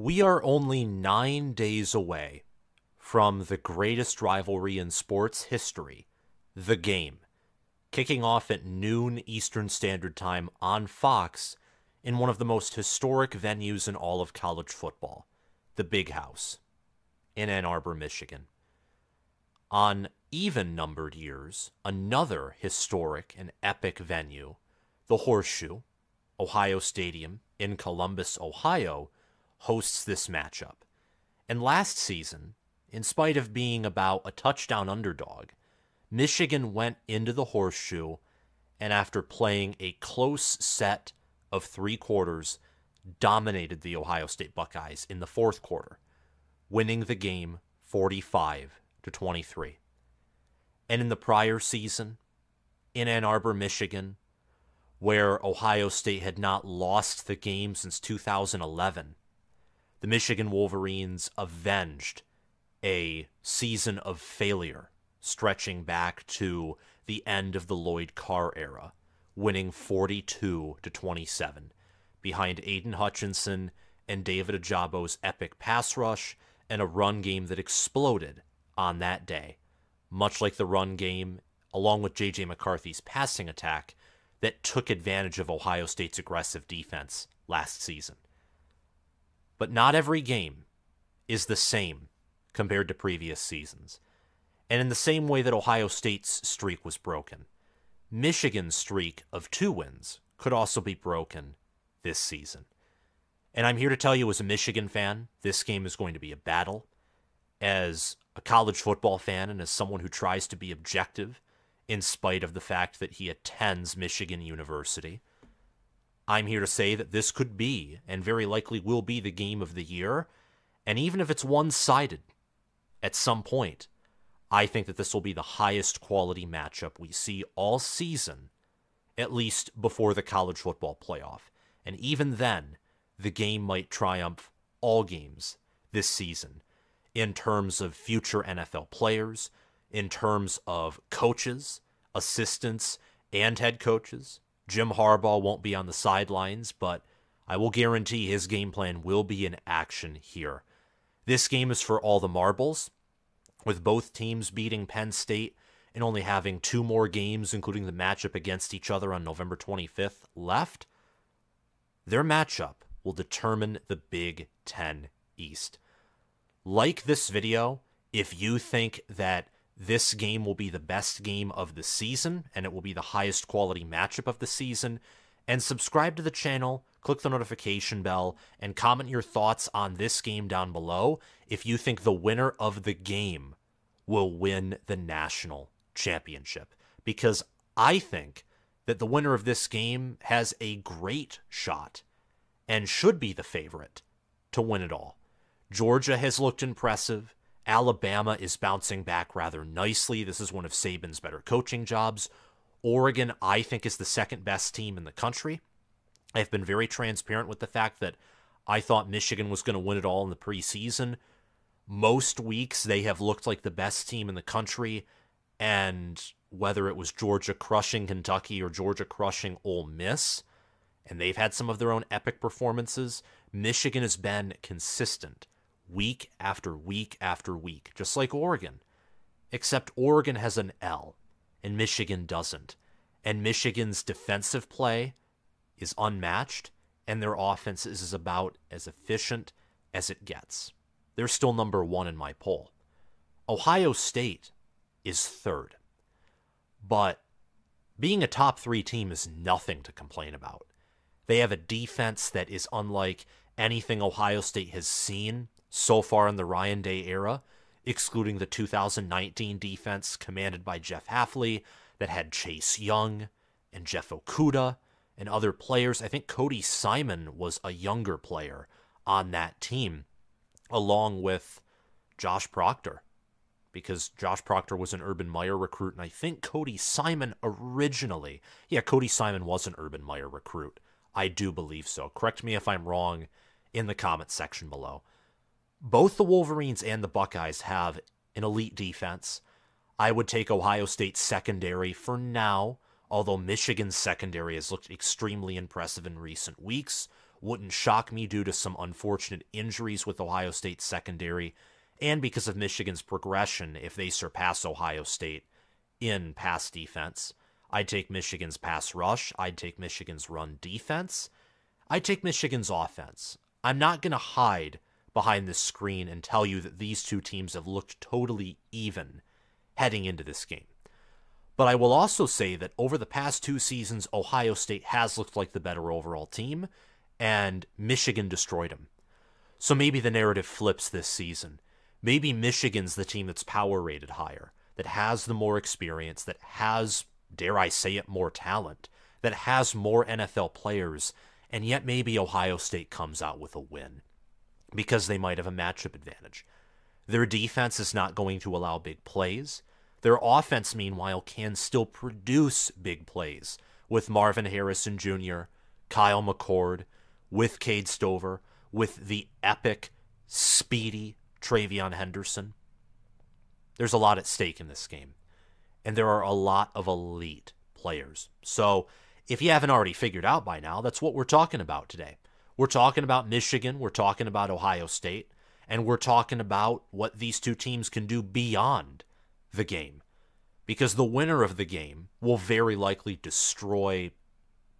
We are only 9 days away from the greatest rivalry in sports history, the game, kicking off at noon Eastern Standard Time on Fox in one of the most historic venues in all of college football, the Big House in Ann Arbor, Michigan. On even-numbered years, another historic and epic venue, the Horseshoe, Ohio Stadium in Columbus, Ohio, hosts this matchup. And last season, in spite of being about a touchdown underdog, Michigan went into the Horseshoe and after playing a close set of 3 quarters, dominated the Ohio State Buckeyes in the 4th quarter, winning the game 45-23. And in the prior season, in Ann Arbor, Michigan, where Ohio State had not lost the game since 2011, the Michigan Wolverines avenged a season of failure stretching back to the end of the Lloyd Carr era, winning 42-27 behind Aiden Hutchinson and David Ajabo's epic pass rush and a run game that exploded on that day, much like the run game, along with J.J. McCarthy's passing attack that took advantage of Ohio State's aggressive defense last season. But not every game is the same compared to previous seasons. And in the same way that Ohio State's streak was broken, Michigan's streak of 2 wins could also be broken this season. And I'm here to tell you, as a Michigan fan, this game is going to be a battle. As a college football fan and as someone who tries to be objective in spite of the fact that he attends Michigan University, I'm here to say that this could be, and very likely will be, the game of the year. And even if it's one-sided at some point, I think that this will be the highest quality matchup we see all season, at least before the college football playoff. And even then, the game might triumph all games this season in terms of future NFL players, in terms of coaches, assistants, and head coaches. Jim Harbaugh won't be on the sidelines, but I will guarantee his game plan will be in action here. This game is for all the marbles, with both teams beating Penn State and only having 2 more games, including the matchup against each other on November 25th, left. Their matchup will determine the Big Ten East. Like this video if you think that this game will be the best game of the season and it will be the highest quality matchup of the season, and subscribe to the channel, click the notification bell, and comment your thoughts on this game down below if you think the winner of the game will win the national championship. Because I think that the winner of this game has a great shot and should be the favorite to win it all. Georgia has looked impressive. Alabama is bouncing back rather nicely. This is one of Saban's better coaching jobs. Oregon, I think, is the second best team in the country. I've been very transparent with the fact that I thought Michigan was going to win it all in the preseason. Most weeks, they have looked like the best team in the country, and whether it was Georgia crushing Kentucky or Georgia crushing Ole Miss, and they've had some of their own epic performances, Michigan has been consistent week after week after week, just like Oregon. Except Oregon has an L, and Michigan doesn't. And Michigan's defensive play is unmatched, and their offense is about as efficient as it gets. They're still number 1 in my poll. Ohio State is 3rd. But being a top 3 team is nothing to complain about. They have a defense that is unlike anything Ohio State has seen so far in the Ryan Day era, excluding the 2019 defense commanded by Jeff Hafley that had Chase Young and Jeff Okudah and other players. I think Cody Simon was a younger player on that team, along with Josh Proctor, because Josh Proctor was an Urban Meyer recruit, and I think Cody Simon originally, Cody Simon was an Urban Meyer recruit. I do believe so. Correct me if I'm wrong in the comments section below. Both the Wolverines and the Buckeyes have an elite defense. I would take Ohio State's secondary for now, although Michigan's secondary has looked extremely impressive in recent weeks. wouldn't shock me due to some unfortunate injuries with Ohio State's secondary and because of Michigan's progression if they surpass Ohio State in pass defense. I'd take Michigan's pass rush. I'd take Michigan's run defense. I'd take Michigan's offense. I'm not going to hide behind this screen and tell you that these two teams have looked totally even heading into this game. But I will also say that over the past 2 seasons, Ohio State has looked like the better overall team, and Michigan destroyed them. So maybe the narrative flips this season. Maybe Michigan's the team that's power rated higher, that has the more experience, that has, dare I say it, more talent, that has more NFL players, and yet maybe Ohio State comes out with a win because they might have a matchup advantage. Their defense is not going to allow big plays. Their offense, meanwhile, can still produce big plays with Marvin Harrison Jr., Kyle McCord, with Cade Stover, with the epic, speedy Travion Henderson. There's a lot at stake in this game, and there are a lot of elite players. So if you haven't already figured out by now, that's what we're talking about today. We're talking about Michigan, we're talking about Ohio State, and we're talking about what these two teams can do beyond the game. Because the winner of the game will very likely destroy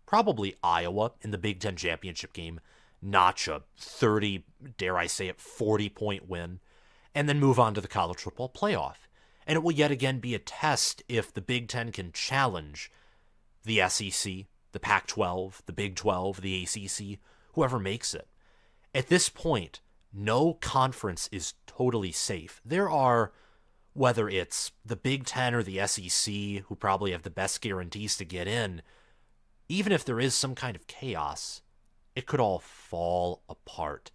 probably Iowa in the Big Ten championship game, notch a 30, dare I say it, 40-point win, and then move on to the college football playoff. And it will yet again be a test if the Big Ten can challenge the SEC, the Pac-12, the Big 12, the ACC, whoever makes it. At this point, no conference is totally safe. There are, whether it's the Big Ten or the SEC, who probably have the best guarantees to get in, even if there is some kind of chaos, it could all fall apart.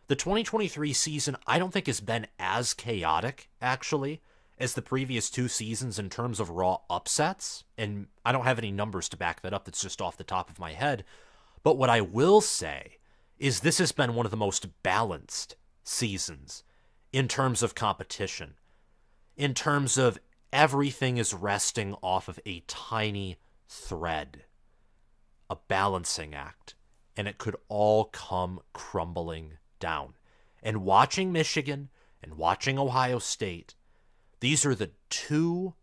The 2023 season, I don't think has been as chaotic, actually, as the previous 2 seasons in terms of raw upsets, and I don't have any numbers to back that up. That's just off the top of my head. But what I will say is this has been one of the most balanced seasons in terms of competition, in terms of everything is resting off of a tiny thread, a balancing act, and it could all come crumbling down. And watching Michigan and watching Ohio State, these are the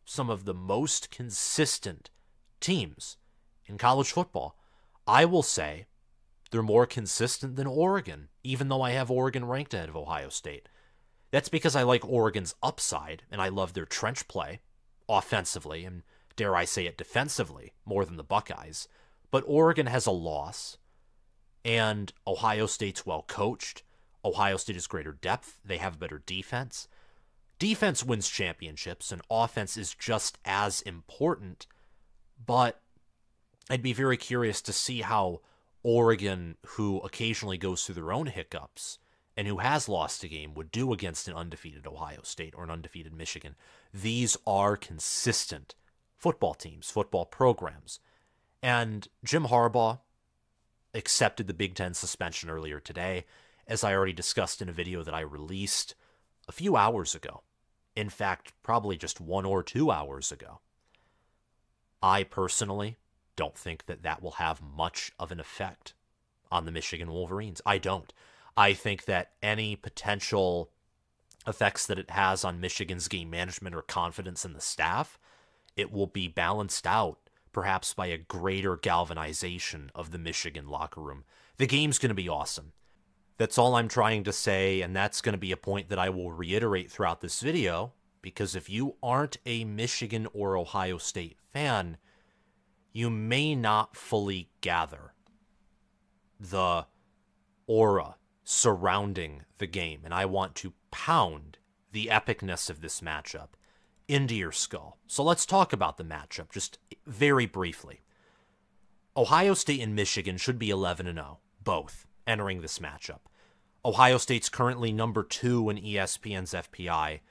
some of the most consistent teams in college football. I will say they're more consistent than Oregon, even though I have Oregon ranked ahead of Ohio State. That's because I like Oregon's upside, and I love their trench play, offensively, and dare I say it, defensively, more than the Buckeyes. But Oregon has a loss, and Ohio State's well coached. Ohio State has greater depth. They have better defense. Defense wins championships, and offense is just as important. But I'd be very curious to see how Oregon, who occasionally goes through their own hiccups and who has lost a game, would do against an undefeated Ohio State or an undefeated Michigan. These are consistent football teams, football programs. And Jim Harbaugh accepted the Big Ten suspension earlier today, as I already discussed in a video that I released a few hours ago. In fact, probably just 1 or 2 hours ago. I personally don't think that that will have much of an effect on the Michigan Wolverines. I don't. I think that any potential effects that it has on Michigan's game management or confidence in the staff, it will be balanced out perhaps by a greater galvanization of the Michigan locker room. The game's going to be awesome. That's all I'm trying to say, and that's going to be a point that I will reiterate throughout this video, because if you aren't a Michigan or Ohio State fan, you may not fully gather the aura surrounding the game, and I want to pound the epicness of this matchup into your skull. So let's talk about the matchup just very briefly. Ohio State and Michigan should be 11-0, both, entering this matchup. Ohio State's currently number 2 in ESPN's FPI,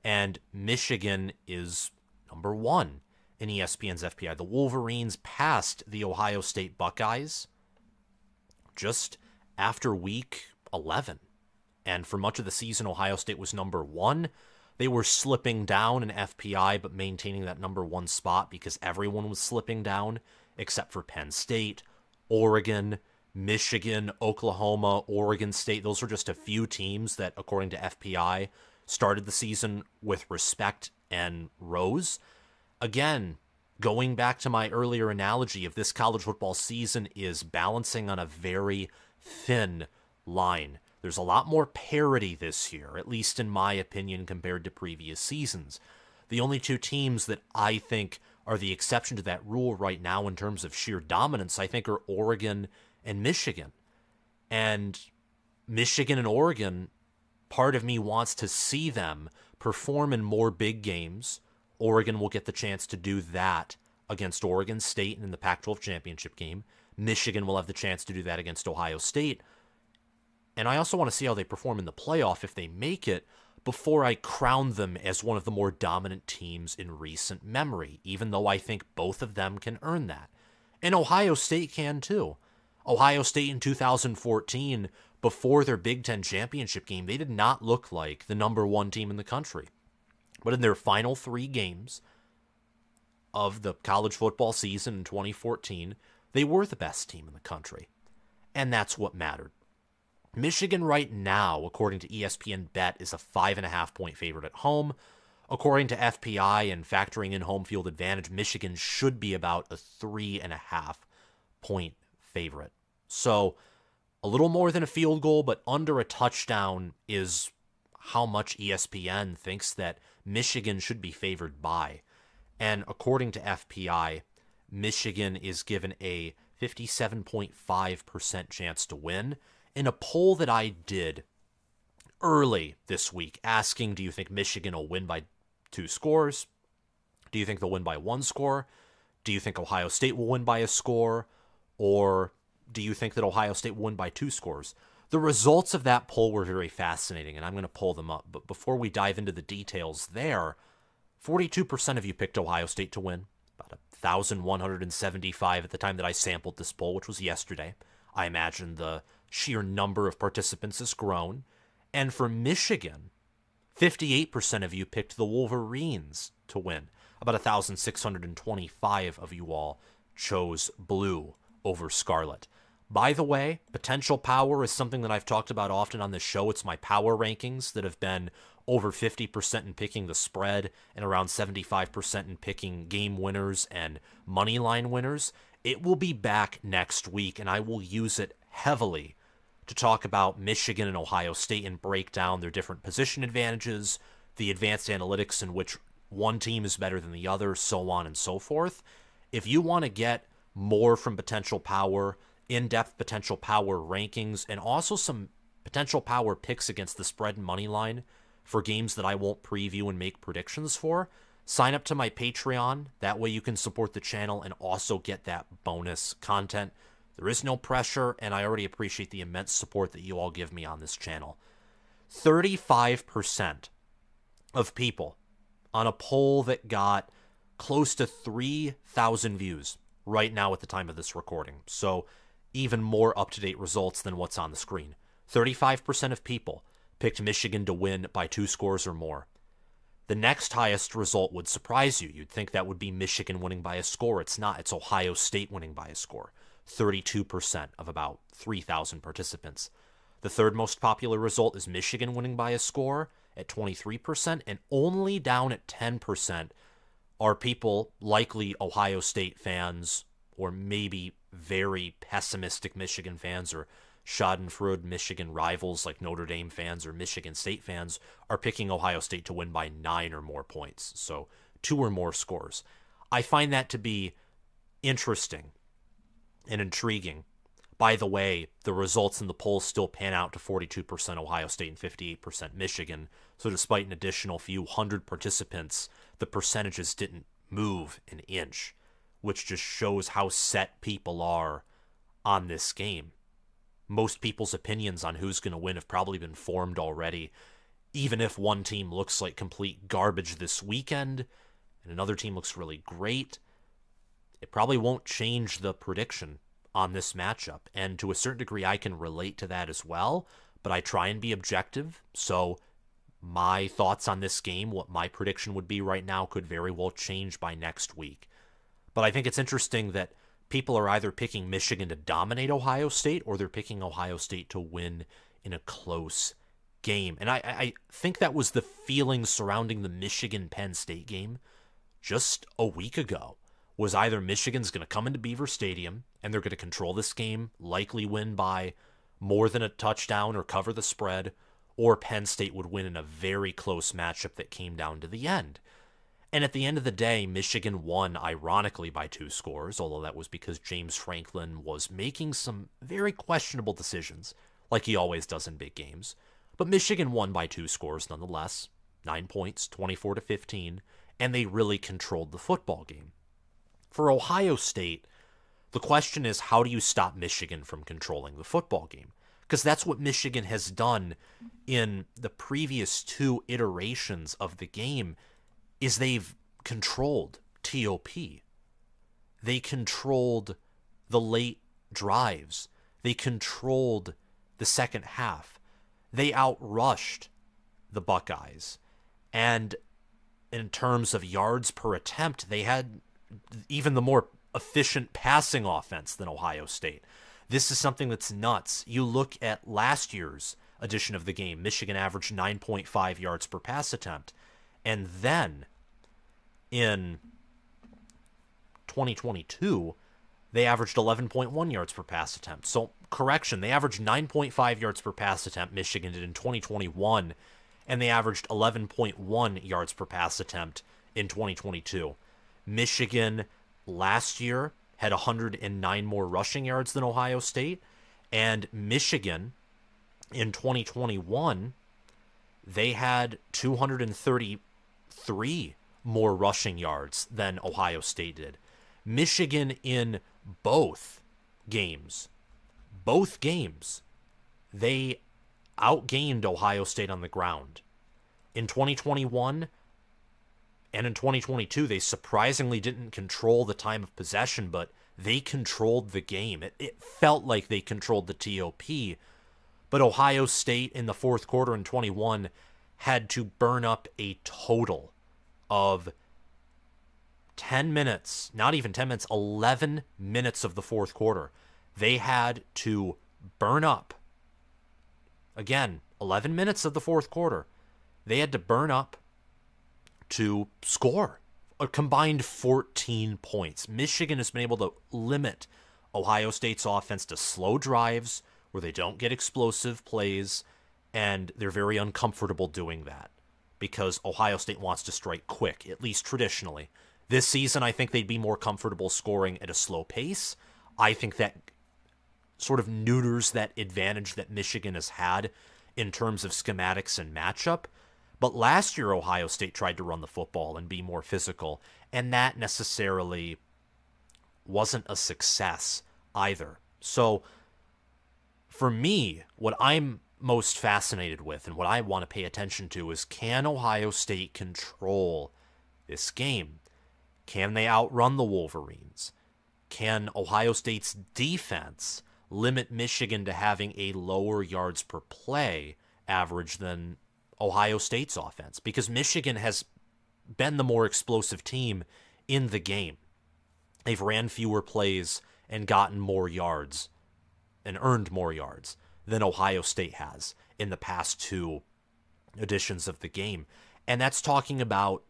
and Michigan is number 1 in ESPN's FPI. The Wolverines passed the Ohio State Buckeyes just after week 11. And for much of the season, Ohio State was number 1. They were slipping down in FPI, but maintaining that number 1 spot because everyone was slipping down, except for Penn State, Oregon, Michigan, Oklahoma, Oregon State, those are just a few teams that, according to FPI, started the season with respect and rose. Again, going back to my earlier analogy of this college football season is balancing on a very thin line. There's a lot more parity this year, at least in my opinion, compared to previous seasons. The only two teams that I think are the exception to that rule right now in terms of sheer dominance, I think, are Oregon and Michigan. And Michigan and Oregon, part of me wants to see them perform in more big games. Oregon will get the chance to do that against Oregon State in the Pac-12 championship game. Michigan will have the chance to do that against Ohio State. And I also want to see how they perform in the playoff if they make it before I crown them as one of the more dominant teams in recent memory, even though I think both of them can earn that. And Ohio State can too. Ohio State in 2014, before their Big Ten championship game, they did not look like the number one team in the country. But in their final 3 games of the college football season in 2014, they were the best team in the country. And that's what mattered. Michigan right now, according to ESPN Bet, is a 5.5-point favorite at home. According to FPI and factoring in home field advantage, Michigan should be about a 3.5-point favorite. So a little more than a field goal, but under a touchdown is how much ESPN thinks that Michigan should be favored by. And according to FPI, Michigan is given a 57.5% chance to win. In a poll that I did early this week, asking, do you think Michigan will win by 2 scores? Do you think they'll win by 1 score? Do you think Ohio State will win by a score? Or do you think that Ohio State will win by 2 scores? The results of that poll were very fascinating, and I'm going to pull them up. But before we dive into the details there, 42% of you picked Ohio State to win, about 1,175 at the time that I sampled this poll, which was yesterday. I imagine the sheer number of participants has grown. And for Michigan, 58% of you picked the Wolverines to win. About 1,625 of you all chose blue over scarlet. By the way, potential power is something that I've talked about often on this show. It's my power rankings that have been over 50% in picking the spread and around 75% in picking game winners and money line winners. It will be back next week, and I will use it heavily to talk about Michigan and Ohio State and break down their different position advantages, the advanced analytics in which one team is better than the other, so on and so forth. If you want to get more from potential power, in-depth potential power rankings, and also some potential power picks against the spread and money line for games that I won't preview and make predictions for, sign up to my Patreon. That way you can support the channel and also get that bonus content. There is no pressure, and I already appreciate the immense support that you all give me on this channel. 35% of people on a poll that got close to 3,000 views right now at the time of this recording. So even more up-to-date results than what's on the screen. 35% of people picked Michigan to win by 2 scores or more. The next highest result would surprise you. You'd think that would be Michigan winning by a score. It's not. It's Ohio State winning by a score. 32% of about 3,000 participants. The third most popular result is Michigan winning by a score at 23%, and only down at 10% are people, likely Ohio State fans, or maybe very pessimistic Michigan fans, or schadenfreude Michigan rivals like Notre Dame fans or Michigan State fans, are picking Ohio State to win by 9 or more points, so 2 or more scores. I find that to be interesting and intriguing. By the way, the results in the polls still pan out to 42% Ohio State and 58% Michigan, so despite an additional few hundred participants, the percentages didn't move an inch, which just shows how set people are on this game. Most people's opinions on who's going to win have probably been formed already, even if one team looks like complete garbage this weekend and another team looks really great. It probably won't change the prediction on this matchup, and to a certain degree I can relate to that as well, but I try and be objective, so my thoughts on this game, what my prediction would be right now, could very well change by next week. But I think it's interesting that people are either picking Michigan to dominate Ohio State or they're picking Ohio State to win in a close game. And I think that was the feeling surrounding the Michigan-Penn State game just a week ago, was either Michigan's going to come into Beaver Stadium and they're going to control this game, likely win by more than a touchdown or cover the spread, or Penn State would win in a very close matchup that came down to the end. And at the end of the day, Michigan won, ironically, by 2 scores, although that was because James Franklin was making some very questionable decisions, like he always does in big games. But Michigan won by 2 scores nonetheless, 9 points, 24-15, and they really controlled the football game. For Ohio State, the question is, how do you stop Michigan from controlling the football game? Because that's what Michigan has done in the previous 2 iterations of the game, is they've controlled TOP. They controlled the late drives. They controlled the second half. They outrushed the Buckeyes. And in terms of yards per attempt, they had even the more efficient passing offense than Ohio State. This is something that's nuts. You look at last year's edition of the game, Michigan averaged 9.5 yards per pass attempt. And then in 2022, they averaged 11.1 yards per pass attempt. So, correction, they averaged 9.5 yards per pass attempt, Michigan did in 2021, and they averaged 11.1 yards per pass attempt in 2022. Michigan last year had 109 more rushing yards than Ohio State, and Michigan in 2021, they had 233 more rushing yards than Ohio State did. Michigan in both games, they outgained Ohio State on the ground. In 2021 and in 2022, they surprisingly didn't control the time of possession, but they controlled the game. It felt like they controlled the TOP, but Ohio State in the fourth quarter in 21 had to burn up a total of 10 minutes, not even 10 minutes, 11 minutes of the fourth quarter. They had to burn up, again, 11 minutes of the fourth quarter. They had to burn up to score a combined 14 points. Michigan has been able to limit Ohio State's offense to slow drives where they don't get explosive plays, and they're very uncomfortable doing that because Ohio State wants to strike quick, at least traditionally. This season, I think they'd be more comfortable scoring at a slow pace. I think that sort of neuters that advantage that Michigan has had in terms of schematics and matchup. But last year, Ohio State tried to run the football and be more physical, and that necessarily wasn't a success either. So, for me, what I'm most fascinated with and what I want to pay attention to is, can Ohio State control this game? Can they outrun the Wolverines? Can Ohio State's defense limit Michigan to having a lower yards per play average than Ohio State's offense? Because Michigan has been the more explosive team in the game. They've ran fewer plays and gotten more yards and earned more yards than Ohio State has in the past 2 editions of the game. And that's talking about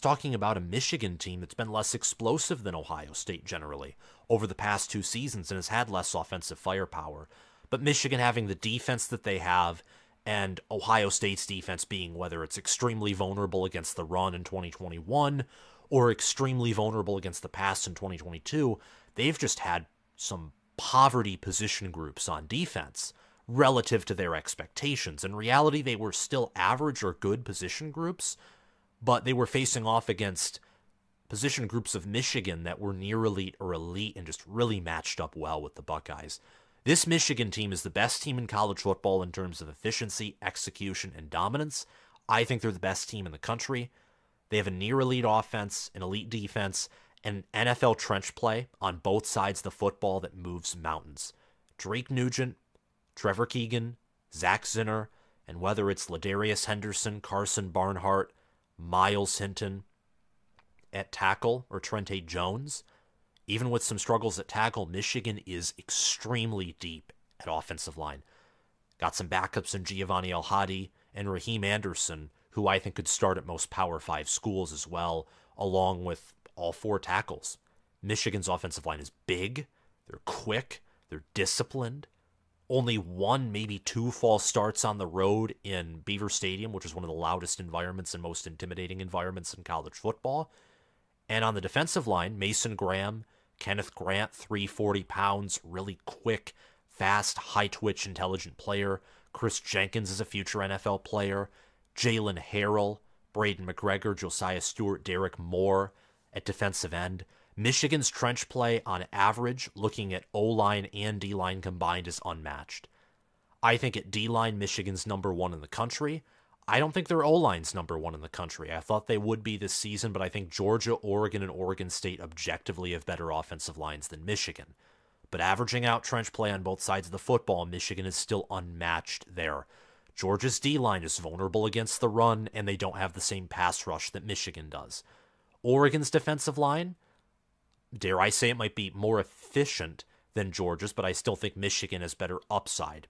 a Michigan team that's been less explosive than Ohio State generally over the past 2 seasons and has had less offensive firepower. But Michigan having the defense that they have, and Ohio State's defense being, whether it's extremely vulnerable against the run in 2021 or extremely vulnerable against the pass in 2022, they've just had some poverty position groups on defense relative to their expectations. In reality, they were still average or good position groups, but they were facing off against position groups of Michigan that were near elite or elite and just really matched up well with the Buckeyes. This Michigan team is the best team in college football in terms of efficiency, execution, and dominance. I think they're the best team in the country. They have a near elite offense, an elite defense, and NFL trench play on both sides of the football that moves mountains. Drake Nugent, Trevor Keegan, Zach Zinner, and whether it's Ladarius Henderson, Carson Barnhart, Miles Hinton at tackle, or Trente Jones, Even with some struggles at tackle, Michigan is extremely deep at offensive line. Got some backups in Giovanni El-Hadi and Raheem Anderson, who I think could start at most Power 5 schools as well, along with all 4 tackles. Michigan's offensive line is big, they're quick, they're disciplined. Only 1, maybe 2 false starts on the road in Beaver Stadium, which is one of the loudest environments and most intimidating environments in college football. And on the defensive line, Mason Graham, Kenneth Grant, 340 pounds, really quick, fast, high-twitch, intelligent player. Chris Jenkins is a future NFL player. Jalen Harrell, Braden McGregor, Josiah Stewart, Derek Moore at defensive end. Michigan's trench play on average, looking at O-line and D-line combined, is unmatched. I think at D-line, Michigan's number 1 in the country. I don't think their O-line's number 1 in the country. I thought they would be this season, but I think Georgia, Oregon, and Oregon State objectively have better offensive lines than Michigan. But averaging out trench play on both sides of the football, Michigan is still unmatched there. Georgia's D-line is vulnerable against the run, and they don't have the same pass rush that Michigan does. Oregon's defensive line, dare I say, it might be more efficient than Georgia's, but I still think Michigan has better upside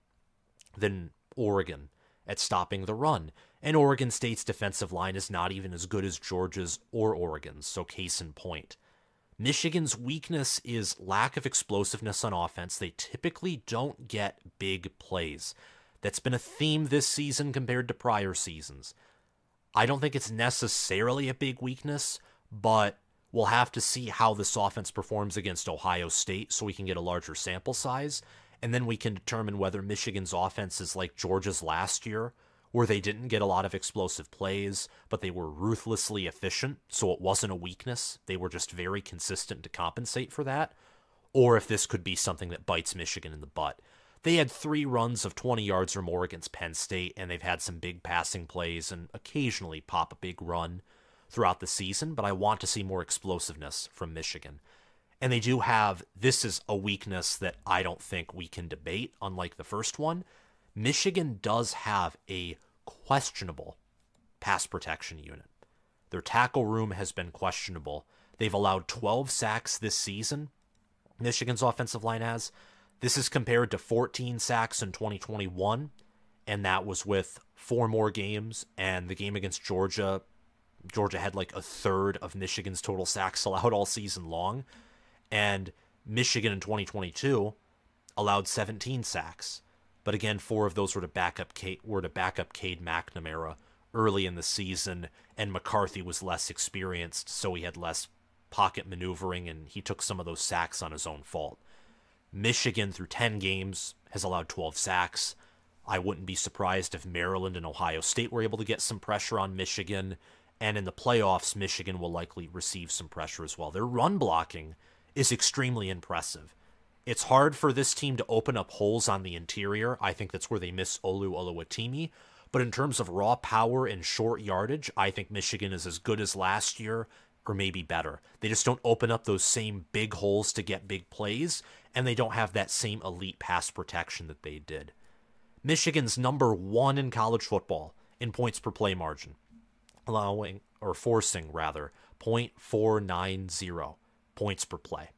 than Oregon at stopping the run. And Oregon State's defensive line is not even as good as Georgia's or Oregon's, so case in point. Michigan's weakness is lack of explosiveness on offense. They typically don't get big plays. That's been a theme this season compared to prior seasons. I don't think it's necessarily a big weakness, but we'll have to see how this offense performs against Ohio State so we can get a larger sample size, and then we can determine whether Michigan's offense is like Georgia's last year, where they didn't get a lot of explosive plays, but they were ruthlessly efficient, so it wasn't a weakness. They were just very consistent to compensate for that, or if this could be something that bites Michigan in the butt. They had 3 runs of 20 yards or more against Penn State, and they've had some big passing plays and occasionally pop a big run throughout the season, but I want to see more explosiveness from Michigan. And they do have, this is a weakness that I don't think we can debate, unlike the first one. Michigan does have a questionable pass protection unit. Their tackle room has been questionable. They've allowed 12 sacks this season. Michigan's offensive line has. This is compared to 14 sacks in 2021, and that was with 4 more games, and the game against Georgia had like a third of Michigan's total sacks allowed all season long, and Michigan in 2022 allowed 17 sacks. But again, 4 of those were to backup Cade McNamara early in the season, and McCarthy was less experienced, so he had less pocket maneuvering, and he took some of those sacks on his own fault. Michigan, through 10 games, has allowed 12 sacks. I wouldn't be surprised if Maryland and Ohio State were able to get some pressure on Michigan, and in the playoffs, Michigan will likely receive some pressure as well. Their run blocking is extremely impressive. It's hard for this team to open up holes on the interior. I think that's where they miss Olu Oluwatimi. But in terms of raw power and short yardage, I think Michigan is as good as last year, or maybe better. They just don't open up those same big holes to get big plays, and they don't have that same elite pass protection that they did. Michigan's number 1 in college football in points per play margin, forcing 0.490 points per play.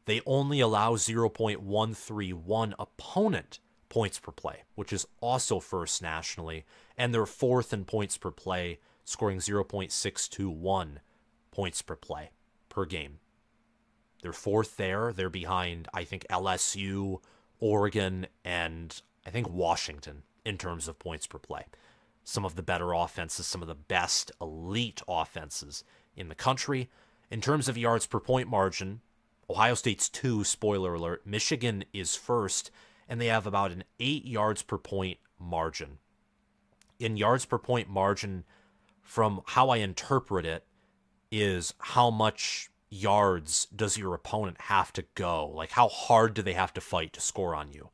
They only allow 0.131 opponent points per play, which is also first nationally, and they're 4th in points per play, scoring 0.621 points per play per game. They're 4th there. They're behind, I think, LSU, Oregon, and I think Washington in terms of points per play. Some of the better offenses, some of the best elite offenses in the country. In terms of yards per point margin, Ohio State's 2, spoiler alert. Michigan is 1st, and they have about an 8 yards per point margin. In yards per point margin, from how I interpret it, is how much yards does your opponent have to go? Like, how hard do they have to fight to score on you?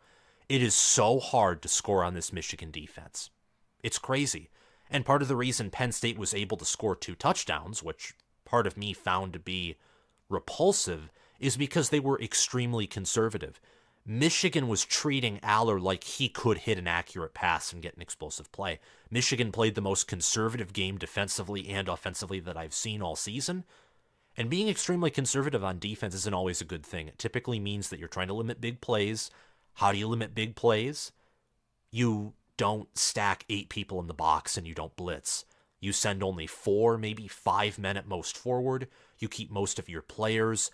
It is so hard to score on this Michigan defense. It's crazy. And part of the reason Penn State was able to score 2 touchdowns, which part of me found to be repulsive, is because they were extremely conservative. Michigan was treating Aller like he could hit an accurate pass and get an explosive play. Michigan played the most conservative game defensively and offensively that I've seen all season, And being extremely conservative on defense isn't always a good thing. It typically means that you're trying to limit big plays. How do you limit big plays? You don't stack 8 people in the box and you don't blitz. You send only 4, maybe 5 men at most forward. You keep most of your players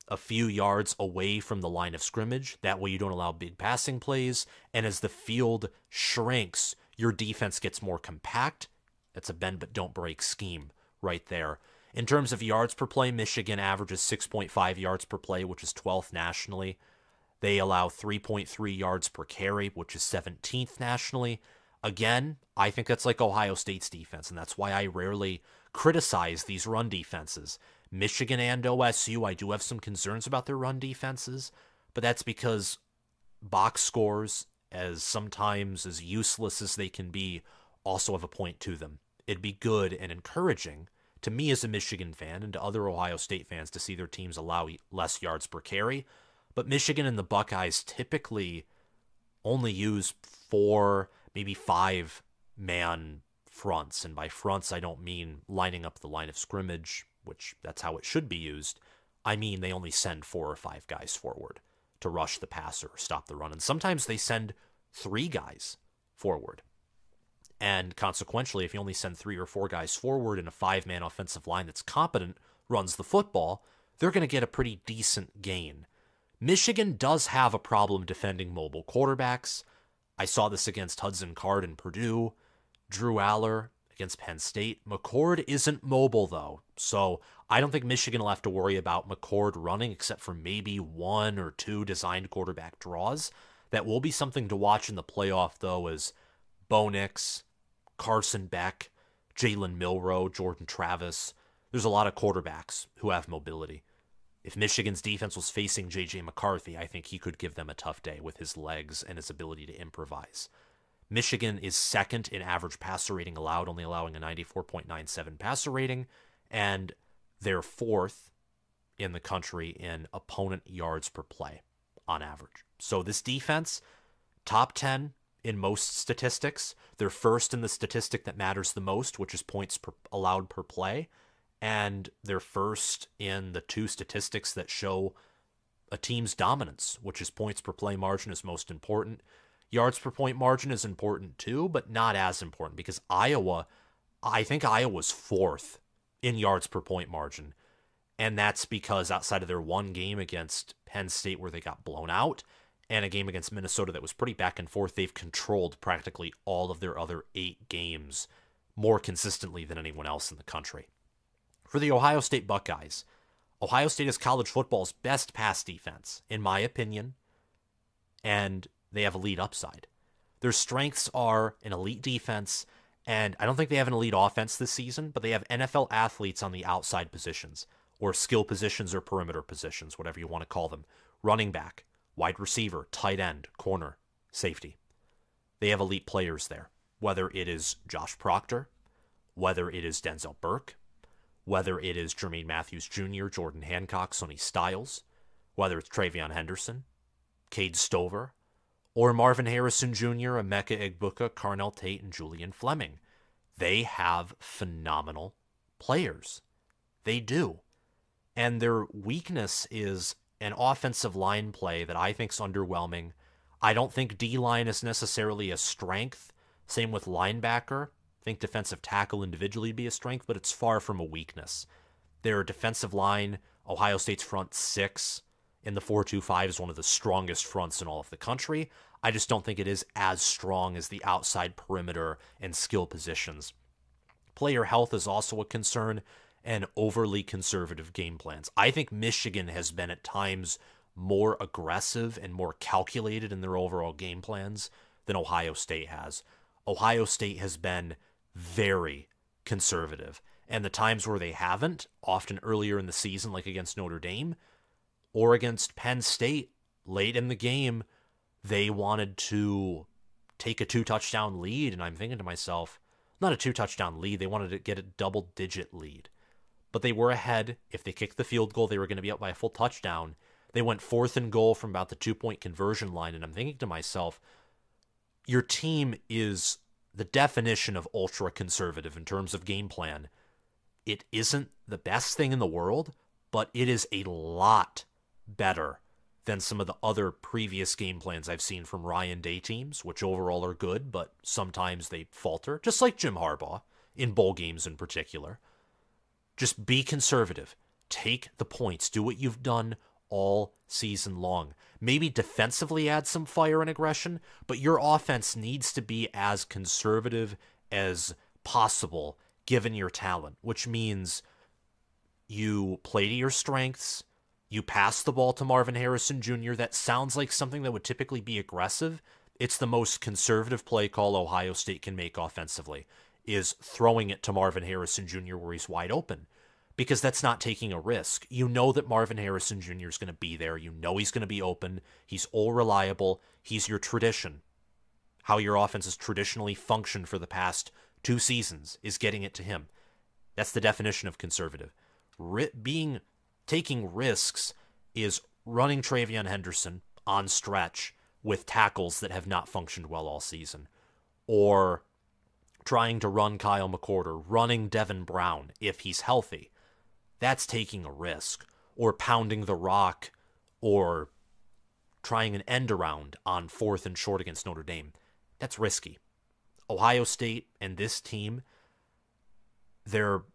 a few yards away from the line of scrimmage. That way you don't allow big passing plays. And as the field shrinks, your defense gets more compact. That's a bend but don't break scheme right there. In terms of yards per play, Michigan averages 6.5 yards per play, which is 12th nationally. They allow 3.3 yards per carry, which is 17th nationally. Again, I think that's like Ohio State's defense, and that's why I rarely criticize these run defenses. Michigan and OSU, I do have some concerns about their run defenses, but that's because box scores, as sometimes as useless as they can be, also have a point to them. It'd be good and encouraging to me as a Michigan fan and to other Ohio State fans to see their teams allow less yards per carry. But Michigan and the Buckeyes typically only use 4, maybe 5-man fronts. And by fronts, I don't mean lining up the line of scrimmage, which that's how it should be used. I mean they only send 4 or 5 guys forward to rush the passer or stop the run. And sometimes they send 3 guys forward. And consequentially, if you only send 3 or 4 guys forward and a 5-man offensive line that's competent runs the football, they're going to get a pretty decent gain. Michigan does have a problem defending mobile quarterbacks. I saw this against Hudson Card in Purdue, Drew Aller against Penn State. McCord isn't mobile, though, so I don't think Michigan will have to worry about McCord running except for maybe 1 or 2 designed quarterback draws. That will be something to watch in the playoff, though, as Bo Nix, Carson Beck, Jalen Milroe, Jordan Travis. There's a lot of quarterbacks who have mobility. If Michigan's defense was facing J.J. McCarthy, I think he could give them a tough day with his legs and his ability to improvise. Michigan is second in average passer rating allowed, only allowing a 94.97 passer rating, and they're 4th in the country in opponent yards per play on average. So this defense, top 10 in most statistics. They're first in the statistic that matters the most, which is points allowed per play. And they're first in the 2 statistics that show a team's dominance, which is points per play margin is most important. Yards per point margin is important too, but not as important because I think Iowa's 4th in yards per point margin. And that's because outside of their one game against Penn State where they got blown out, and a game against Minnesota that was pretty back and forth, they've controlled practically all of their other 8 games more consistently than anyone else in the country. For the Ohio State Buckeyes, Ohio State is college football's best pass defense, in my opinion, and they have elite upside. Their strengths are an elite defense, and I don't think they have an elite offense this season, but they have NFL athletes on the outside positions, or skill positions or perimeter positions, whatever you want to call them. Running back, wide receiver, tight end, corner, safety. They have elite players there, whether it is Josh Proctor, whether it is Denzel Burke, whether it is Jermaine Matthews Jr., Jordan Hancock, Sonny Styles, whether it's Travion Henderson, Cade Stover, or Marvin Harrison Jr., Emeka Egbuka, Carnell Tate, and Julian Fleming. They have phenomenal players. They do. And their weakness is an offensive line play that I think is underwhelming. I don't think D-line is necessarily a strength. Same with linebacker. I think defensive tackle individually would be a strength, but it's far from a weakness. Their defensive line, Ohio State's front 6 in the 4-2-5 is one of the strongest fronts in all of the country. I just don't think it is as strong as the outside perimeter and skill positions. Player health is also a concern, and overly conservative game plans. I think Michigan has been at times more aggressive and more calculated in their overall game plans than Ohio State has. Ohio State has been very conservative, and the times where they haven't, often earlier in the season, like against Notre Dame, or against Penn State late in the game, they wanted to take a 2-touchdown lead, and I'm thinking to myself, not a 2-touchdown lead, they wanted to get a double-digit lead. But they were ahead. If they kicked the field goal, they were going to be up by a full touchdown. They went 4th and goal from about the 2-point conversion line, and I'm thinking to myself, your team is the definition of ultra-conservative in terms of game plan. It isn't the best thing in the world, but it is a lot better than some of the other previous game plans I've seen from Ryan Day teams, which overall are good, but sometimes they falter, just like Jim Harbaugh, in bowl games in particular. Just be conservative. Take the points. Do what you've done all season long. Maybe defensively add some fire and aggression, but your offense needs to be as conservative as possible given your talent, which means you play to your strengths, you pass the ball to Marvin Harrison Jr. That sounds like something that would typically be aggressive. It's the most conservative play call Ohio State can make offensively, is throwing it to Marvin Harrison Jr. where he's wide open, because that's not taking a risk. You know that Marvin Harrison Jr. is going to be there. You know he's going to be open. He's all reliable. He's your tradition. How your offense has traditionally functioned for the past 2 seasons is getting it to him. That's the definition of conservative. Taking risks is running Travion Henderson on stretch with tackles that have not functioned well all season, or trying to run Kyle McCord, running Devin Brown if he's healthy. That's taking a risk. Or pounding the rock, or trying an end around on 4th and short against Notre Dame. That's risky. Ohio State and this team, they're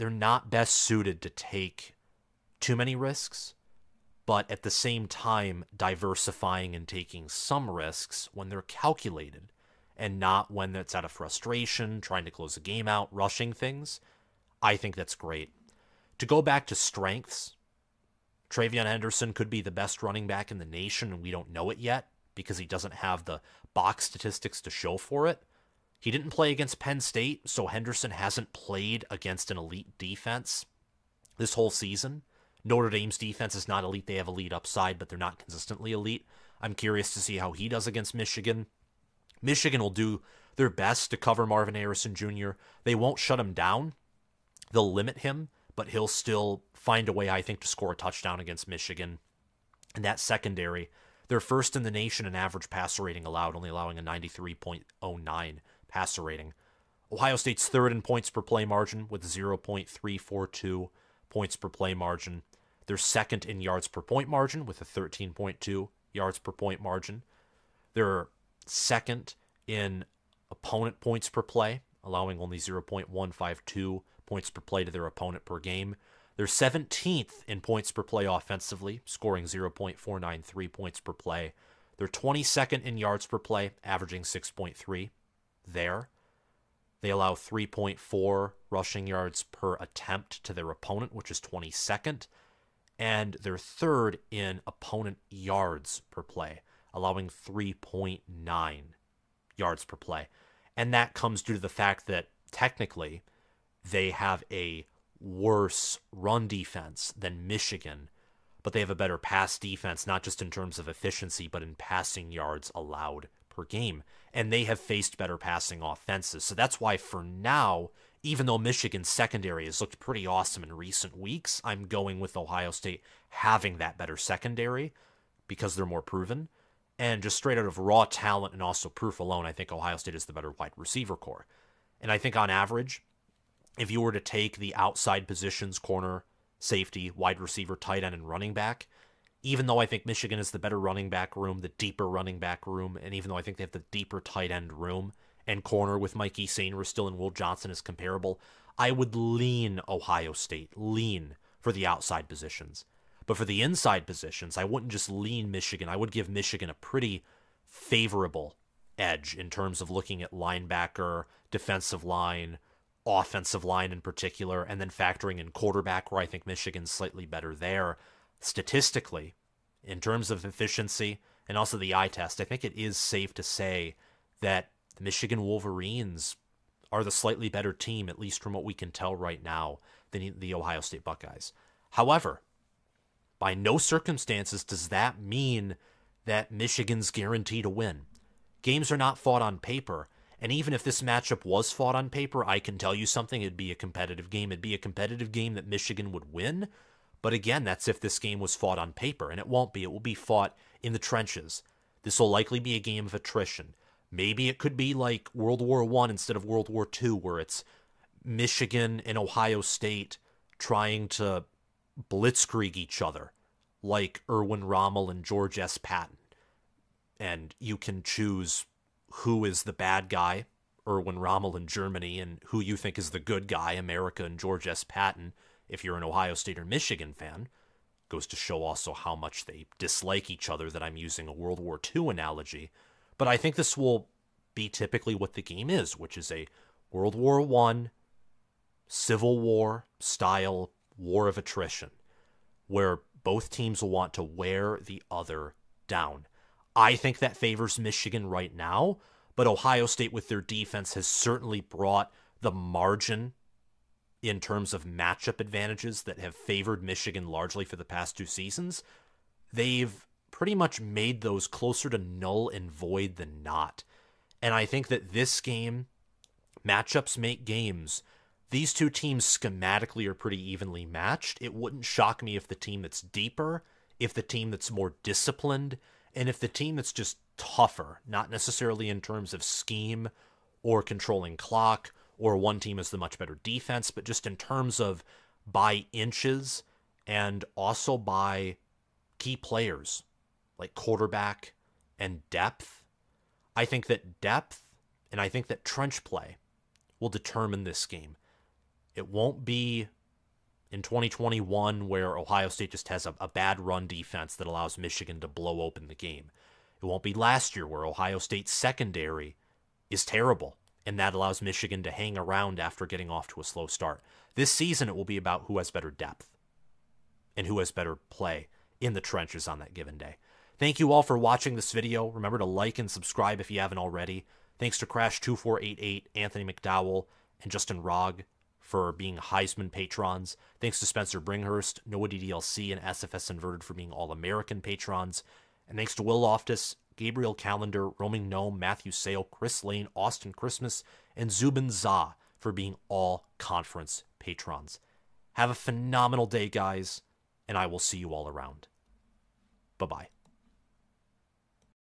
not best suited to take too many risks, but at the same time diversifying and taking some risks when they're calculated and not when it's out of frustration, trying to close the game out, rushing things. I think that's great. To go back to strengths, Travion Henderson could be the best running back in the nation, and we don't know it yet because he doesn't have the box statistics to show for it. He didn't play against Penn State, so Henderson hasn't played against an elite defense this whole season. Notre Dame's defense is not elite. They have elite upside, but they're not consistently elite. I'm curious to see how he does against Michigan. Michigan will do their best to cover Marvin Harrison Jr. They won't shut him down. They'll limit him, but he'll still find a way, I think, to score a touchdown against Michigan. And that secondary, they're first in the nation in average passer rating allowed, only allowing a 93.09 passer rating. Ohio State's third in points per play margin with 0.342 points per play margin. They're second in yards per point margin with a 13.2 yards per point margin. They're second in opponent points per play, allowing only 0.152 points per play to their opponent per game. They're 17th in points per play offensively, scoring 0.493 points per play. They're 22nd in yards per play, averaging 6.3 there. They allow 3.4 rushing yards per attempt to their opponent, which is 22nd. And they're third in opponent yards per play, allowing 3.9 yards per play. And that comes due to the fact that technically they have a worse run defense than Michigan, but they have a better pass defense, not just in terms of efficiency, but in passing yards allowed per game. And they have faced better passing offenses. So that's why for now, even though Michigan's secondary has looked pretty awesome in recent weeks, I'm going with Ohio State having that better secondary because they're more proven. And just straight out of raw talent and also proof alone, I think Ohio State is the better wide receiver core. And I think on average, if you were to take the outside positions, corner, safety, wide receiver, tight end, and running back, even though I think Michigan is the better running back room, the deeper running back room, and even though I think they have the deeper tight end room, and corner with Mike Esaner still and Will Johnson is comparable, I would lean Ohio State, lean for the outside positions. But for the inside positions, I wouldn't just lean Michigan. I would give Michigan a pretty favorable edge in terms of looking at linebacker, defensive line, offensive line in particular, and then factoring in quarterback, where I think Michigan's slightly better there. Statistically, in terms of efficiency and also the eye test, I think it is safe to say that the Michigan Wolverines are the slightly better team, at least from what we can tell right now, than the Ohio State Buckeyes. However, by no circumstances does that mean that Michigan's guaranteed to win. Games are not fought on paper, and even if this matchup was fought on paper, I can tell you something, it'd be a competitive game. It'd be a competitive game that Michigan would win, but again, that's if this game was fought on paper, and it won't be. It will be fought in the trenches. This will likely be a game of attrition. Maybe it could be like World War I instead of World War II, where it's Michigan and Ohio State trying to blitzkrieg each other like Erwin Rommel and George S. Patton. And you can choose who is the bad guy, Erwin Rommel in Germany, and who you think is the good guy, America and George S. Patton, if you're an Ohio State or Michigan fan. Goes to show also how much they dislike each other that I'm using a World War II analogy. But I think this will be typically what the game is, which is a World War I, Civil War style war of attrition, where both teams will want to wear the other down. I think that favors Michigan right now, but Ohio State with their defense has certainly brought the margin in terms of matchup advantages that have favored Michigan largely for the past 2 seasons. They've pretty much made those closer to null and void than not. And I think that this game, matchups make games. These two teams schematically are pretty evenly matched. It wouldn't shock me if the team that's deeper, if the team that's more disciplined, and if the team that's just tougher, not necessarily in terms of scheme or controlling clock, or one team has the much better defense, but just in terms of by inches and also by key players like quarterback and depth. I think that depth and I think that trench play will determine this game. It won't be in 2021 where Ohio State just has a bad run defense that allows Michigan to blow open the game. It won't be last year where Ohio State's secondary is terrible and that allows Michigan to hang around after getting off to a slow start. This season, it will be about who has better depth and who has better play in the trenches on that given day. Thank you all for watching this video. Remember to like and subscribe if you haven't already. Thanks to Crash2488, Anthony McDowell, and Justin Rogg for being Heisman patrons. Thanks to Spencer Bringhurst, Noah DDLC, and SFS Inverted for being All-American patrons. And thanks to Will Loftus, Gabriel Calendar, Roaming Gnome, Matthew Sale, Chris Lane, Austin Christmas, and Zubin Zah for being all-conference patrons. Have a phenomenal day, guys, and I will see you all around. Bye-bye.